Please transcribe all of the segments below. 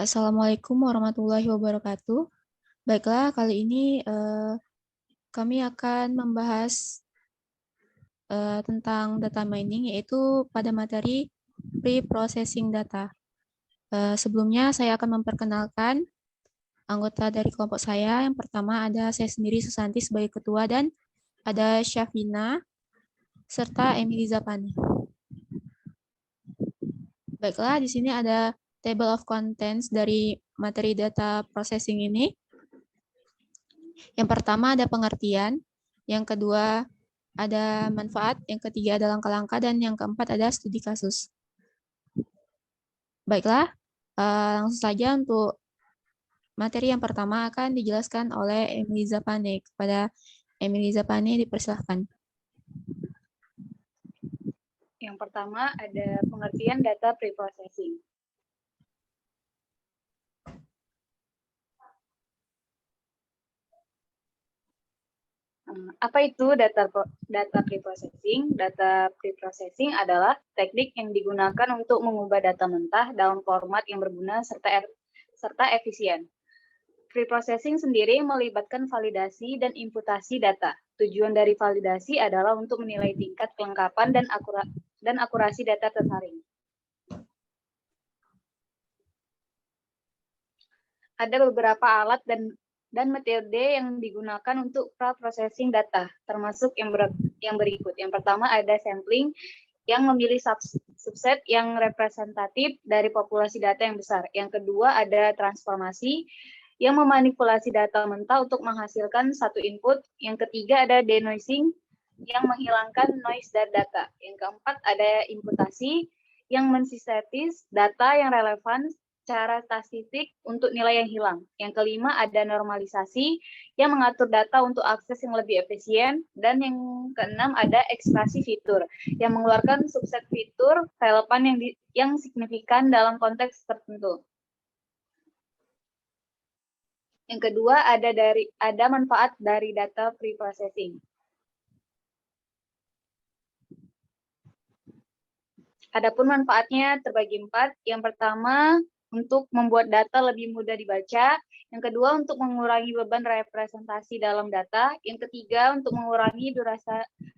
Assalamualaikum warahmatullahi wabarakatuh. Baiklah, kali ini kami akan membahas tentang data mining, yaitu pada materi pre-processing data. Sebelumnya, saya akan memperkenalkan anggota dari kelompok saya. Yang pertama ada saya sendiri, Susanti, sebagai ketua, dan ada Syafina, serta Emily Zapani. Baiklah, di sini ada table of contents dari materi data processing ini. Yang pertama ada pengertian, yang kedua ada manfaat, yang ketiga ada langkah-langkah, dan yang keempat ada studi kasus. Baiklah, langsung saja untuk materi yang pertama akan dijelaskan oleh Emily Zapane. Kepada Emily Zapane dipersilahkan. Yang pertama ada pengertian data preprocessing. Apa itu data preprocessing? Data preprocessing adalah teknik yang digunakan untuk mengubah data mentah dalam format yang berguna serta efisien. Preprocessing sendiri melibatkan validasi dan imputasi data. Tujuan dari validasi adalah untuk menilai tingkat kelengkapan dan akurasi data tersaring. Ada beberapa alat dan metode yang digunakan untuk processing data, termasuk yang berikut. Yang pertama ada sampling, yang memilih subset yang representatif dari populasi data yang besar. Yang kedua ada transformasi, yang memanipulasi data mentah untuk menghasilkan satu input. Yang ketiga ada denoising, yang menghilangkan noise dari data. Yang keempat ada imputasi, yang mensintesis data yang relevan secara statistik untuk nilai yang hilang. Yang kelima ada normalisasi, yang mengatur data untuk akses yang lebih efisien. Dan yang keenam ada ekstraksi fitur, yang mengeluarkan subset fitur relevan yang signifikan dalam konteks tertentu. Yang kedua ada manfaat dari data preprocessing. Adapun manfaatnya terbagi 4. Yang pertama, untuk membuat data lebih mudah dibaca. Yang kedua, untuk mengurangi beban representasi dalam data. Yang ketiga, untuk mengurangi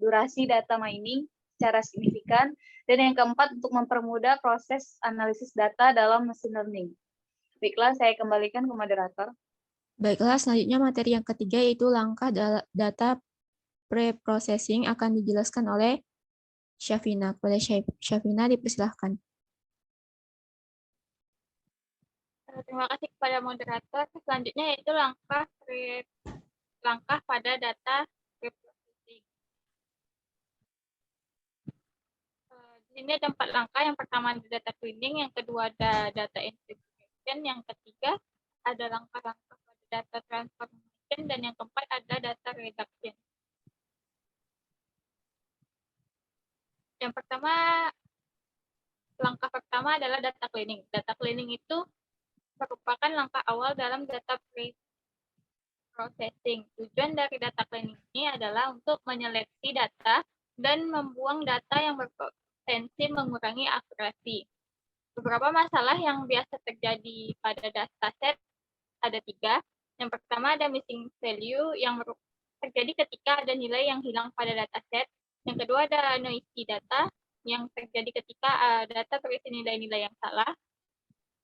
durasi data mining secara signifikan. Dan yang keempat, untuk mempermudah proses analisis data dalam machine learning. Baiklah, saya kembalikan ke moderator. Baiklah, selanjutnya materi yang ketiga yaitu langkah data pre-processing akan dijelaskan oleh Syafina. Kepada Syafina dipersilahkan. Terima kasih kepada moderator. Selanjutnya yaitu langkah pada data pre-processing. Di sini ada 4 langkah. Yang pertama ada data cleaning, yang kedua ada data integration, yang ketiga ada langkah-langkah pada data transformation, dan yang keempat ada data reduction. Yang pertama, langkah pertama adalah data cleaning. Data cleaning itu merupakan langkah awal dalam data pre-processing. Tujuan dari data cleaning ini adalah untuk menyeleksi data dan membuang data yang berpotensi mengurangi akurasi. Beberapa masalah yang biasa terjadi pada dataset ada 3. Yang pertama ada missing value yang terjadi ketika ada nilai yang hilang pada dataset. Yang kedua ada noisy data yang terjadi ketika data berisi nilai-nilai yang salah.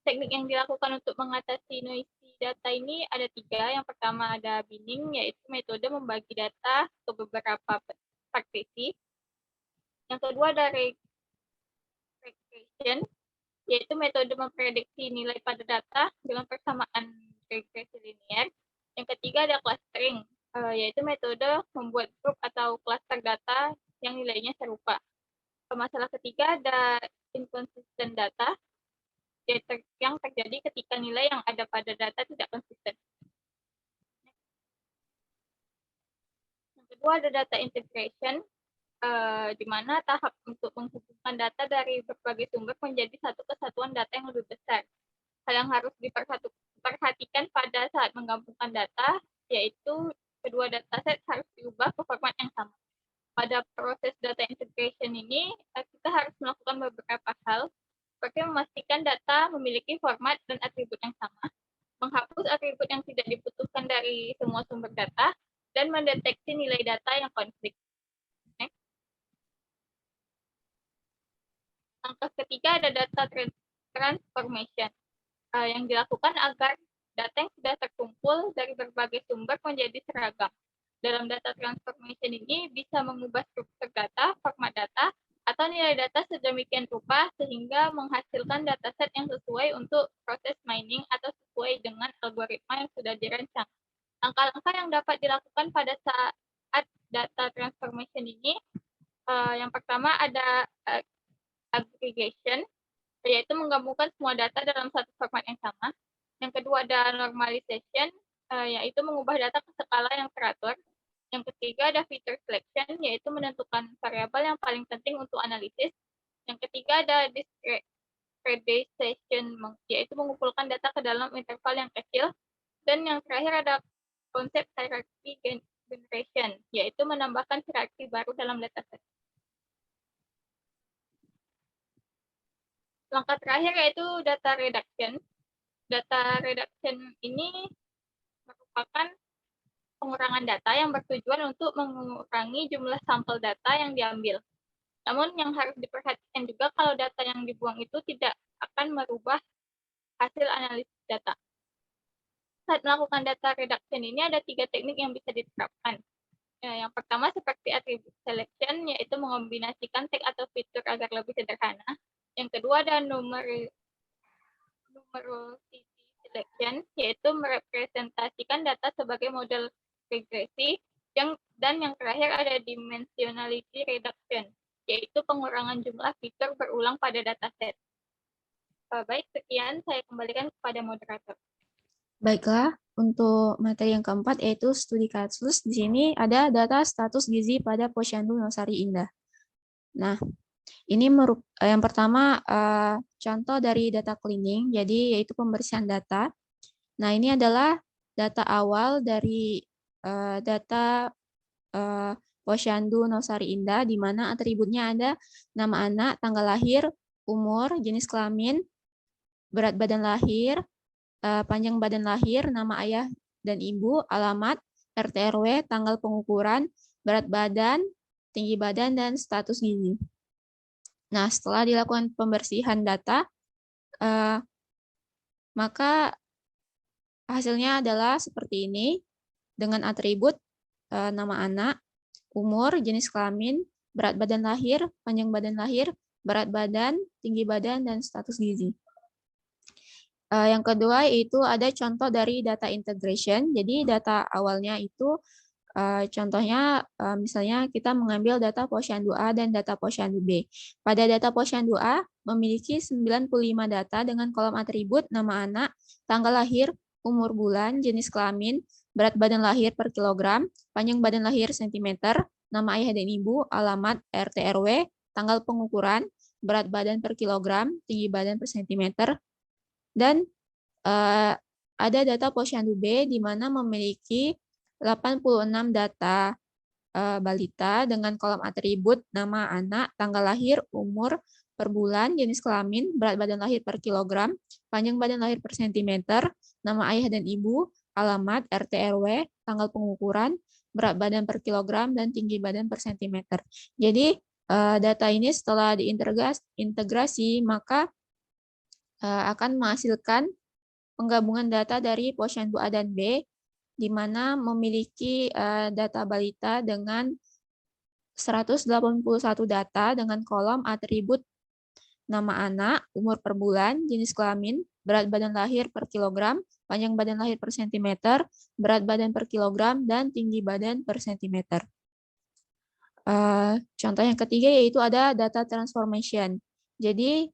Teknik yang dilakukan untuk mengatasi noisy data ini ada 3. Yang pertama ada binning, yaitu metode membagi data ke beberapa partisi. Yang kedua ada regression, yaitu metode memprediksi nilai pada data dengan persamaan regresi linear. Yang ketiga ada clustering, yaitu metode membuat grup atau cluster data yang nilainya serupa. Masalah ketiga ada inconsistent data, yang terjadi ketika nilai yang ada pada data tidak konsisten. Yang kedua ada data integration, di mana tahap untuk menghubungkan data dari berbagai sumber menjadi satu kesatuan data yang lebih besar. Hal yang harus diperhatikan pada saat menggabungkan data, yaitu kedua dataset harus diubah ke format yang sama. Pada proses data integration ini, kita harus melakukan beberapa hal. seperti memastikan data memiliki format dan atribut yang sama, menghapus atribut yang tidak dibutuhkan dari semua sumber data, dan mendeteksi nilai data yang konflik. Next. Langkah ketiga ada data transformation yang dilakukan agar data yang sudah terkumpul dari berbagai sumber menjadi seragam. Dalam data transformation ini bisa mengubah struktur data, format data, atau nilai data sedemikian rupa sehingga menghasilkan dataset yang sesuai untuk proses mining atau sesuai dengan algoritma yang sudah dirancang. Langkah-langkah yang dapat dilakukan pada saat data transformation ini, yang pertama ada aggregation, yaitu menggabungkan semua data dalam satu format yang sama. Yang kedua ada normalization, yaitu mengubah data ke skala yang teratur. Yang ketiga ada feature selection, yaitu menentukan variabel yang paling penting untuk analisis. Yang ketiga ada discretization, yaitu mengumpulkan data ke dalam interval yang kecil. Dan yang terakhir ada konsep hierarchy generation, yaitu menambahkan hierarki baru dalam dataset. Langkah terakhir yaitu data reduction. Data reduction ini merupakan pengurangan data yang bertujuan untuk mengurangi jumlah sampel data yang diambil. Namun yang harus diperhatikan juga kalau data yang dibuang itu tidak akan merubah hasil analisis data. Saat melakukan data reduction ini ada 3 teknik yang bisa diterapkan. Yang pertama seperti attribute selection, yaitu mengombinasikan tag atau fitur agar lebih sederhana. Yang kedua ada numerosity selection, yaitu merepresentasikan data sebagai model regresi, dan yang terakhir ada dimensionality reduction, yaitu pengurangan jumlah fitur berulang pada dataset. Baik, sekian saya kembalikan kepada moderator. Baiklah, untuk materi yang keempat yaitu studi kasus. Di sini ada data status gizi pada Posyandu Nosari Indah. Nah, ini yang pertama contoh dari data cleaning, jadi yaitu pembersihan data. Nah, ini adalah data awal dari data Posyandu Nosari Indah, di mana atributnya ada nama anak, tanggal lahir, umur, jenis kelamin, berat badan lahir, panjang badan lahir, nama ayah dan ibu, alamat, RT RW, tanggal pengukuran, berat badan, tinggi badan, dan status gizi. Nah, setelah dilakukan pembersihan data, maka hasilnya adalah seperti ini, dengan atribut nama anak, umur, jenis kelamin, berat badan lahir, panjang badan lahir, berat badan, tinggi badan, dan status gizi. Yang kedua yaitu ada contoh dari data integration. Jadi data awalnya itu contohnya misalnya kita mengambil data Posyandu A dan data Posyandu B. Pada data Posyandu A memiliki 95 data dengan kolom atribut nama anak, tanggal lahir, umur bulan, jenis kelamin, berat badan lahir per kilogram, panjang badan lahir sentimeter, nama ayah dan ibu, alamat, RT RW, tanggal pengukuran, berat badan per kilogram, tinggi badan per sentimeter, dan ada data Posyandu B di mana memiliki 86 data balita dengan kolom atribut nama anak, tanggal lahir, umur per bulan, jenis kelamin, berat badan lahir per kilogram, panjang badan lahir per sentimeter, nama ayah dan ibu, alamat, RT RW, tanggal pengukuran, berat badan per kilogram, dan tinggi badan per sentimeter. Jadi data ini setelah diintegrasi maka akan menghasilkan penggabungan data dari Posyandu A dan B, di mana memiliki data balita dengan 181 data dengan kolom atribut nama anak, umur per bulan, jenis kelamin, berat badan lahir per kilogram, panjang badan lahir per sentimeter, berat badan per kilogram, dan tinggi badan per sentimeter. Contoh yang ketiga yaitu ada data transformation. Jadi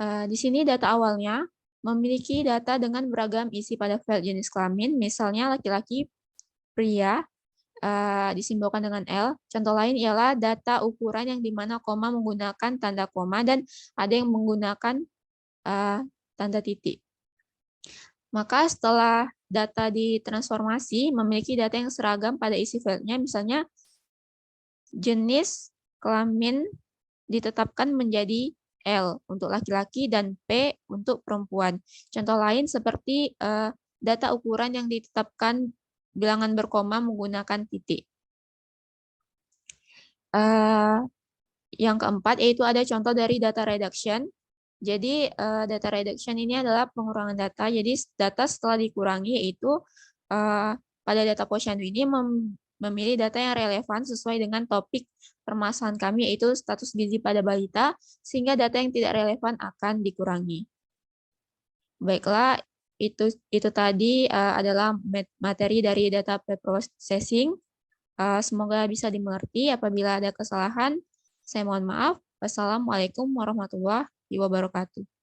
di sini data awalnya memiliki data dengan beragam isi pada file jenis kelamin, misalnya laki-laki, pria, disimbolkan dengan L. Contoh lain ialah data ukuran yang dimana koma menggunakan tanda koma dan ada yang menggunakan tanda titik. Maka setelah data ditransformasi memiliki data yang seragam pada isi filenya, misalnya jenis kelamin ditetapkan menjadi L untuk laki-laki dan P untuk perempuan. Contoh lain seperti data ukuran yang ditetapkan bilangan berkoma menggunakan titik. Yang keempat yaitu ada contoh dari data reduction. Jadi data reduction ini adalah pengurangan data. Jadi data setelah dikurangi yaitu pada data posyandu ini memilih data yang relevan sesuai dengan topik permasalahan kami yaitu status gizi pada balita, sehingga data yang tidak relevan akan dikurangi. Baiklah, itu tadi adalah materi dari data preprocessing. Semoga bisa dimengerti. Apabila ada kesalahan, saya mohon maaf. Wassalamualaikum warahmatullahi wabarakatuh.